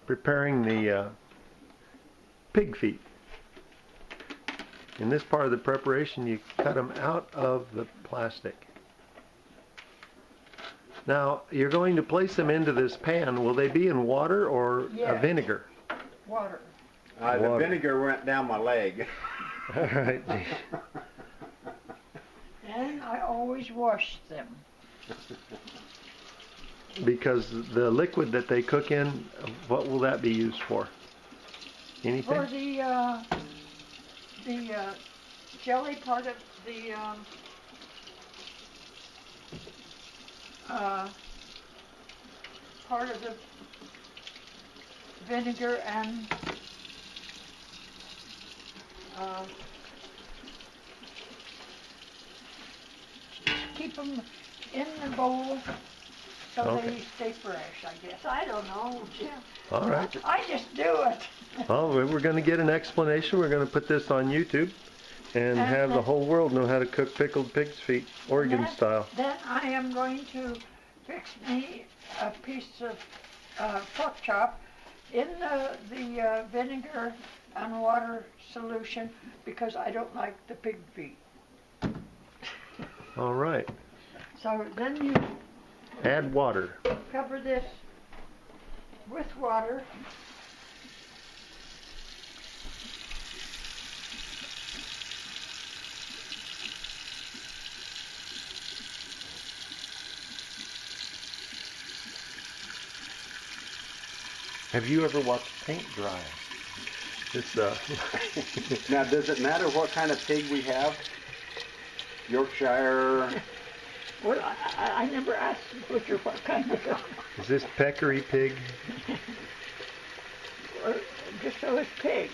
preparing the pig feet. In this part of the preparation, you cut them out of the plastic. Now, you're going to place them into this pan. Will they be in water or vinegar? Water. The vinegar went down my leg. All right. And I always wash them. Because the liquid that they cook in, what will that be used for? Anything? For the jelly part of the vinegar and keep them in the bowl so they stay fresh, I guess. I don't know, Jim. All right. I just do it. Well, we're going to get an explanation. We're going to put this on YouTube and have the whole world know how to cook pickled pig's feet, Oregon style. Then I am going to fix me a piece of pork chop in the vinegar and water solution because I don't like the pig feet. All right. So then you add water. Cover this with water. Have you ever watched paint dry? It's Now, does it matter what kind of pig we have? Yorkshire? Well, I never asked the butcher what kind of dog. Is this peccary pig? Or just so it's pig.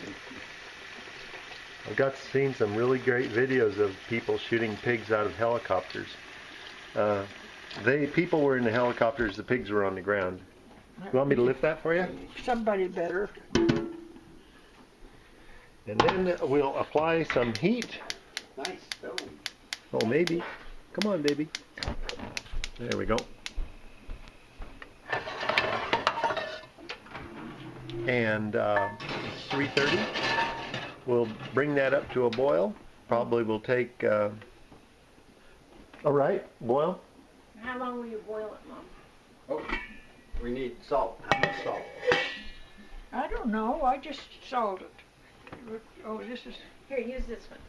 I've got seen some really great videos of people shooting pigs out of helicopters. People were in the helicopters, the pigs were on the ground. You want me to lift that for you? Somebody better. And then we'll apply some heat. Nice. Oh, maybe. Come on, baby. There we go. And 3:30. We'll bring that up to a boil. Probably will take. All right, boil. How long will you boil it, Mom? Oh, we need salt. How much salt? I don't know. I just salt it. Oh, this is. Here, use this one.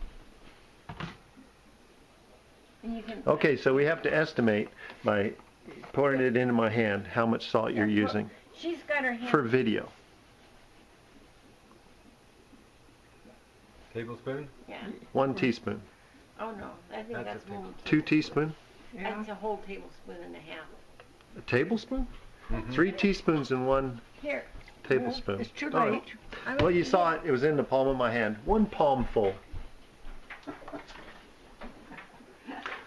And you can. Okay, so we have to estimate by pouring it into my hand how much salt you're using. She's got her hand. For video. Tablespoon? Yeah. 1 teaspoon. Oh no, I think that's more. 2 teaspoons? Yeah. That's a whole tablespoon and a half. A tablespoon? 3 teaspoons in 1 Here. tablespoon. It's too All late. right. Well, you saw it. It was in the palm of my hand. 1 palm full.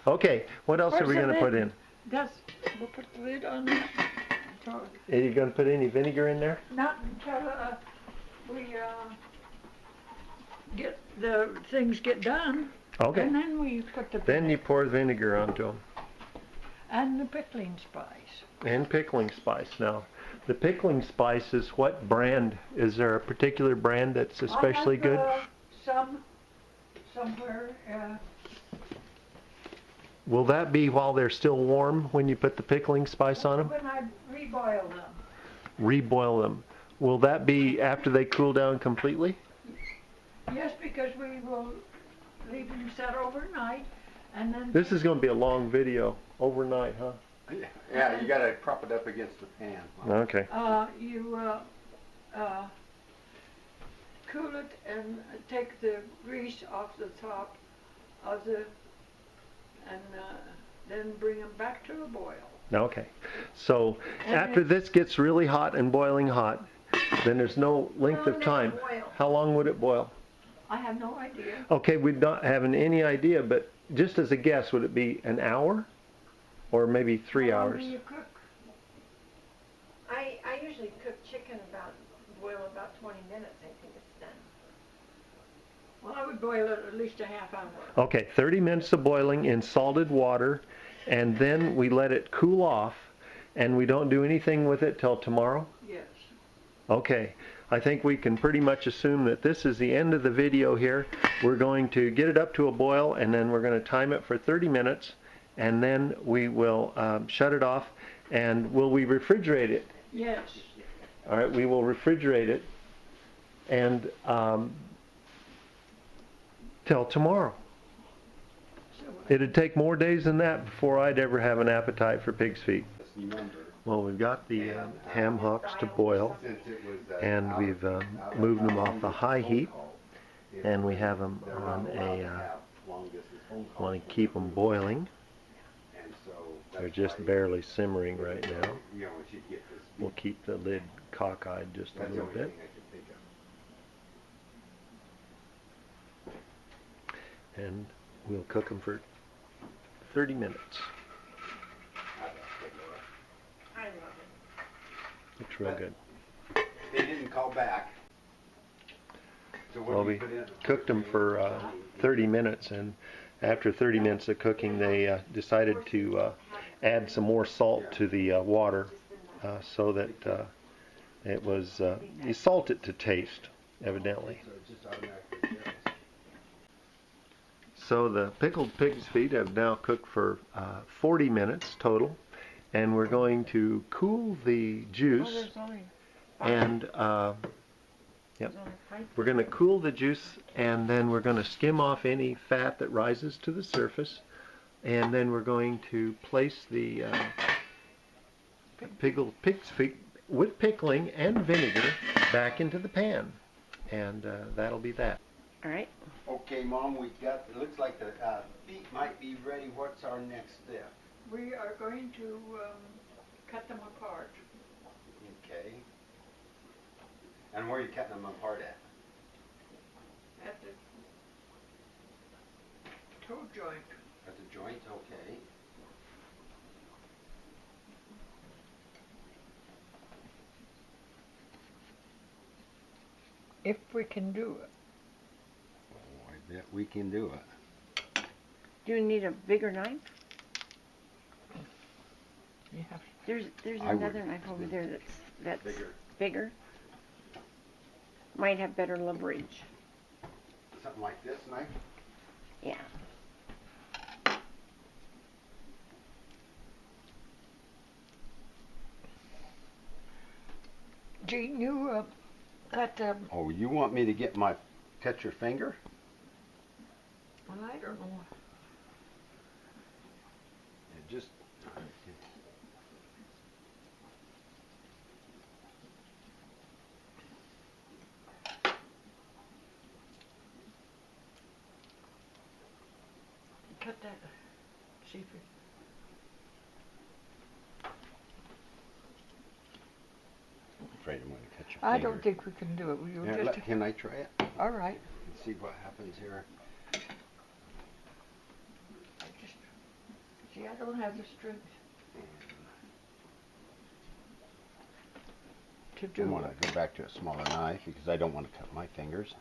Okay, what else are we going to put in? We'll put the lid on that. Are you going to put any vinegar in there? Not until we get the things get done. Okay. And then we put the Then you pour vinegar onto them. and the pickling spice. And pickling spice. Now, the pickling spice is what brand? Is there a particular brand that's especially good? Somewhere. Will that be while they're still warm when you put the pickling spice on them? When I reboil them. Reboil them. Will that be after they cool down completely? Yes, because we will leave them set overnight, and then. This is going to be a long video. Overnight, huh? Yeah, you got to prop it up against the pan. Okay. You cool it and take the grease off the top of the, and then bring them back to a boil. Okay. So after this gets really hot and boiling hot, then there's no length of time. How long would it boil? I have no idea. Okay, we're not having any idea, but just as a guess, would it be an hour? Or maybe 3 How long hours? do you cook? I usually cook chicken boil about 20 minutes. I think it's done. Well, I would boil it at least a half hour. Okay, 30 minutes of boiling in salted water, and then we let it cool off, and we don't do anything with it till tomorrow? Yes. Okay, I think we can pretty much assume that this is the end of the video here. We're going to get it up to a boil, and then we're going to time it for 30 minutes, and then we will shut it off. And will we refrigerate it? Yes. All right, we will refrigerate it and till tomorrow. It'd take more days than that before I'd ever have an appetite for pig's feet. Well, we've got the ham hocks to boil, and we've moved them off the high heat, and we have them on a, want to keep them boiling. They're just barely simmering right now. We'll keep the lid cockeyed just a little bit. And we'll cook them for 30 minutes. Looks real good. They didn't call back. So Well, we cooked them for 30 minutes, and after 30 minutes of cooking, they decided to add some more salt to the water so that it was, you salt it to taste, evidently. So the pickled pig's feet have now cooked for 40 minutes total, and we're going to cool the juice, and yep, we're going to cool the juice, and then we're going to skim off any fat that rises to the surface, and then we're going to place the pickled pig's feet with pickling and vinegar back into the pan, and that'll be that. All right. Okay, Mom, we got, it looks like the feet might be ready. What's our next step? We are going to cut them apart. Okay. And where are you cutting them apart at? At the toe joint. At the joint, okay. If we can do it. Oh, I bet we can do it. Do you need a bigger knife? Yeah. There's I another would. knife over there that's Bigger. bigger. Might have better leverage. Something like this knife? Yeah. Gene, you got Oh, you want me to get my, cut your finger? well, I don't know. It just, Cut that. See if it, I'm afraid I'm going to cut your finger. I don't think we can do it. You Yeah, just can I try it? all right. Let's see what happens here. I just see. I don't have the strength to I do want it. to go back to a smaller knife because I don't want to cut my fingers.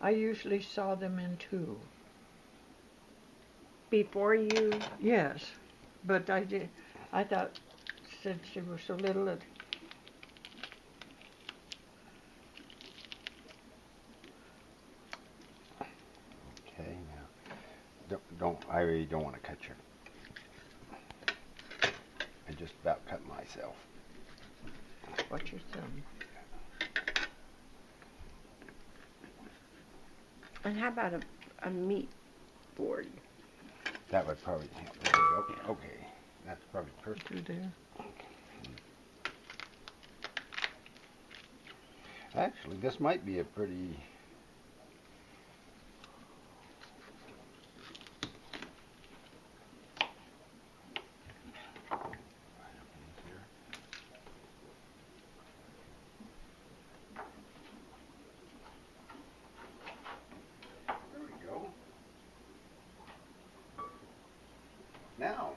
I usually saw them in two. Before you, Yes, but I did. I thought since they were so little, that Okay, now, I really don't want to cut your, I just about cut myself. watch your thumb. and how about a meat board? That would probably help. There we go. Okay, that's probably perfect. Through there. Actually, this might be a pretty... There we go. Now,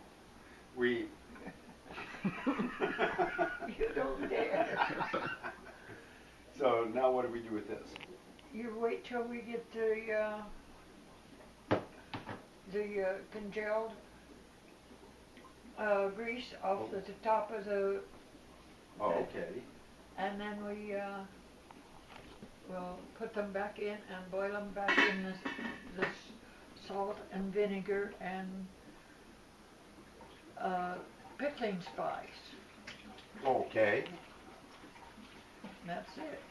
we... You don't dare. So now what do we do with this? You wait till we get the congealed grease off the top of the, Oh, okay. and then we'll put them back in and boil them back in this salt and vinegar and pickling spice. Okay. That's it.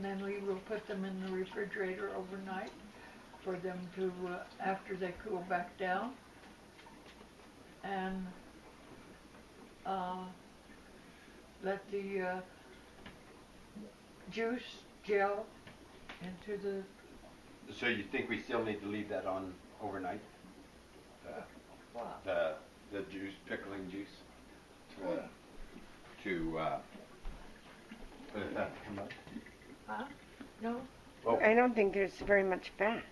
Then we will put them in the refrigerator overnight for them to, after they cool back down, and let the juice gel into the. So you think we still need to leave that on overnight? What? The juice, pickling juice? To let that come up? Huh? No? Oh. I don't think there's very much fat.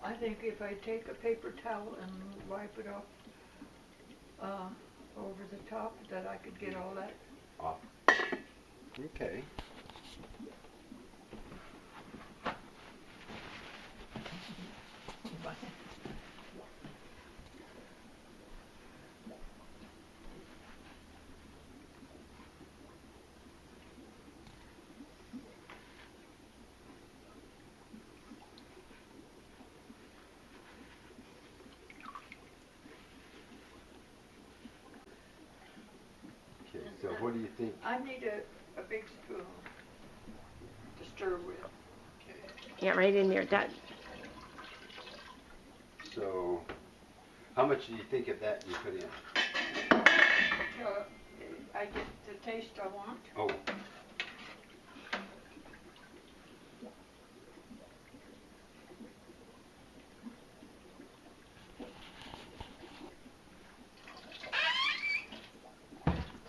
I think if I take a paper towel and wipe it off over the top, that I could get all that. Off. Okay. Okay, so what do you think? I need a big spoon to stir with. Yeah, right in there. That So, how much do you think of that you put in? Till I get the taste I want. Oh.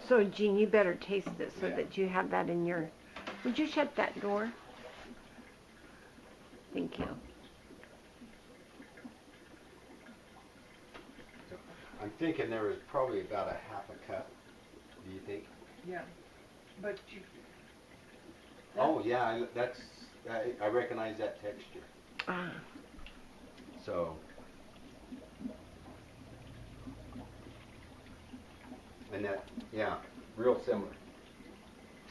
So, Jean, you better taste this so Yeah. that you have that in your. Would you shut that door? Thank you. I'm thinking there was probably about a half a cup. Do you think? Yeah. But you. Oh yeah, I recognize that texture. Ah, So. And that, yeah, real similar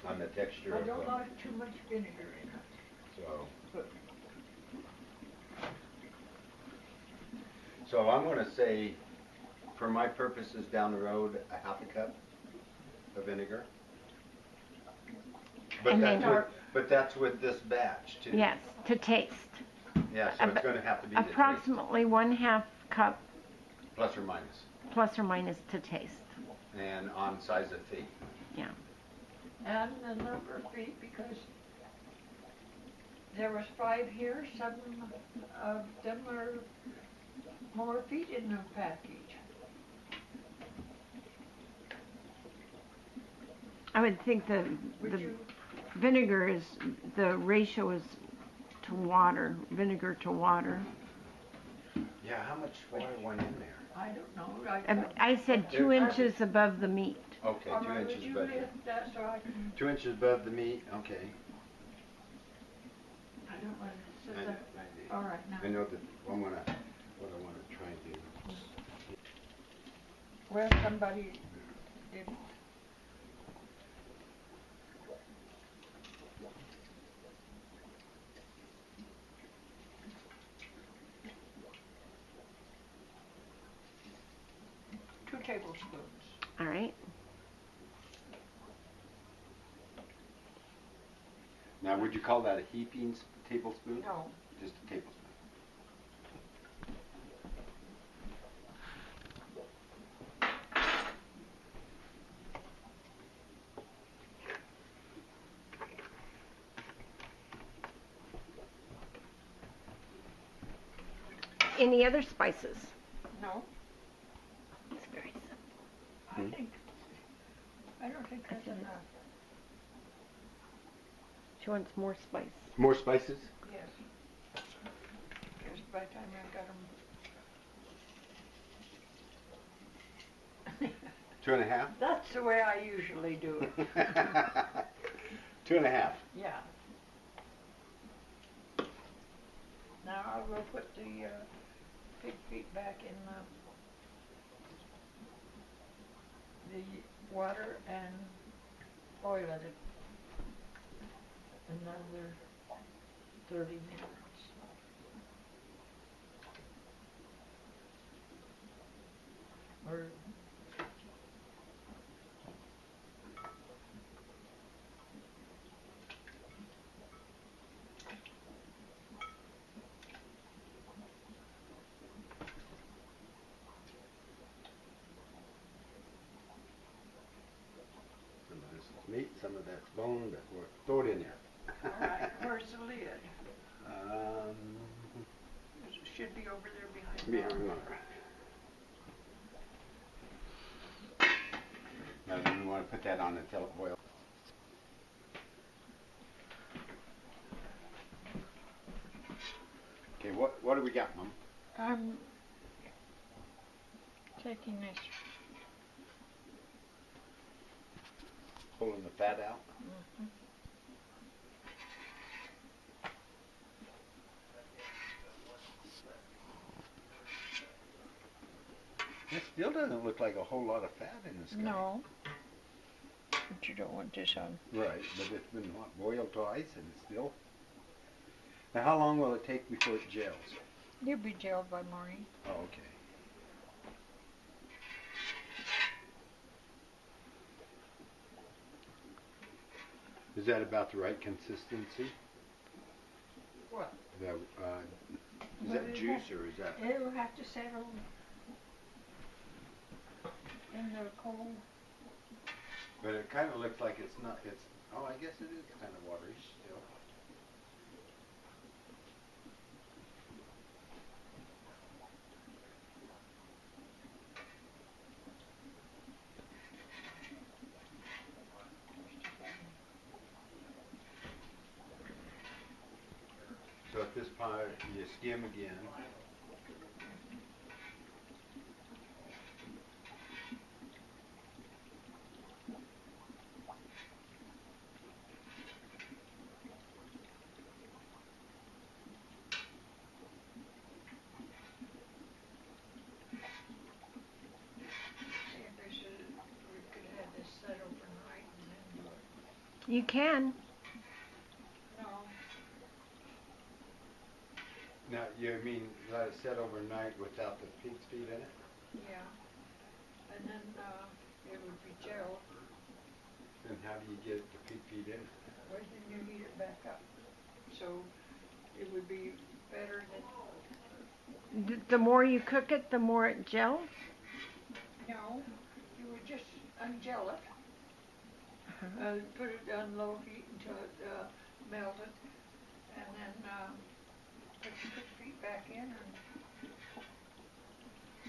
on the texture I of don't like too much vinegar in it. So. But So I'm going to say, for my purposes down the road, a half a cup of vinegar. But And that's then- with, but that's with this batch too. yes, to taste. Yeah, so it's going to have to be the taste, Approximately 1/2 cup plus or minus, plus or minus to taste. and on size of feet. Yeah. and the number of feet, because there was 5 here, some of them are more feet in the package. I would think the Would you? vinegar is, the ratio is to water, vinegar to water. Yeah, how much water went in there? I don't know. I said 2 inches above the meat. Okay, All 2 right, inches would you above. lift that so I can? 2 inches above the meat. Okay. I don't want to sit I, there. I, All right, now. I know that what I want to try and do. Well, somebody did. Two tablespoons. All right. Now, would you call that a heaping tablespoon? No. Just a tablespoon. Any other spices? No, It's very simple. I don't think that's enough. She wants more spice. More spices? Yes. Because by the time I got them. 2.5? That's the way I usually do it. 2.5. Yeah. Now I will put the pig feet back in the water and boil it another 30 minutes. Or Some of this is meat, some of that's bone, but we'll throw it in there. all right, where's the lid? Um, It should be over there behind yeah, the now then we want to put that on until it boils. Okay, what do we got, Mom? I'm taking this. Pulling the fat out. It still doesn't look like a whole lot of fat in this guy. No. But you don't want this on. Right, but it's been boiled twice and it's still. Now how long will it take before it gels? You'll be gelled by morning. Oh, okay. Is that about the right consistency? What? That, is Well, that it juice has- or is that? It'll have to settle in the cold. But it kind of looks like it's not, oh, I guess it is kind of watery still. So at this point, you skim again. See if we could have this set overnight and then do it. You can. No. Now, you mean let it set overnight without the pig's feet in it? Yeah. And then it would be gelled. Then how do you get the pig feet in it? Well, then you heat it back up. So it would be better than. The more you cook it, the more it gels. No, you would just ungel it. Put it on low heat until it melted, and then put your pig feet back in.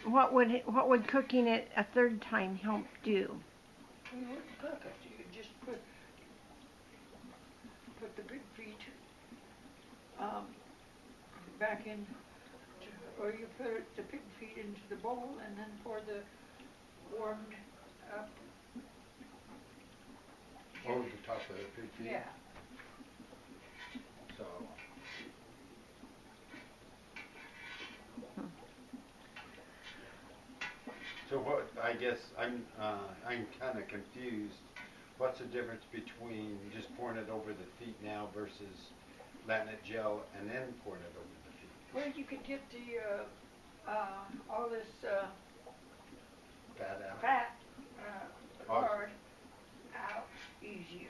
And What would cooking it a third time help do? you wouldn't cook it. You would just put the pig feet back in, or you put the pig feet into the bowl and then pour the warmed up. Over the top of the pig feet? Yeah. So. So what, I guess I'm kind of confused. What's the difference between just pouring it over the feet now versus letting it gel and then pouring it over the feet? Well, you could get the all this Fat out? fat Oh. lard out easier.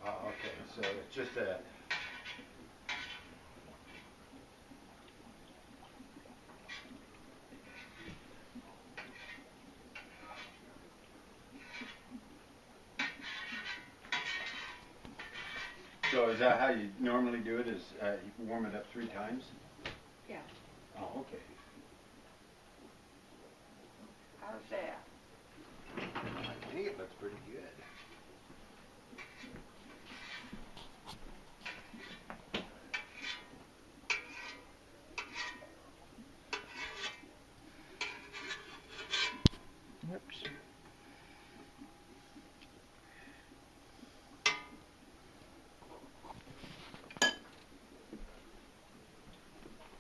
Oh, okay, so it's just a, so is that how you normally do it, is you warm it up 3 times? Yeah. Oh, okay. How's that?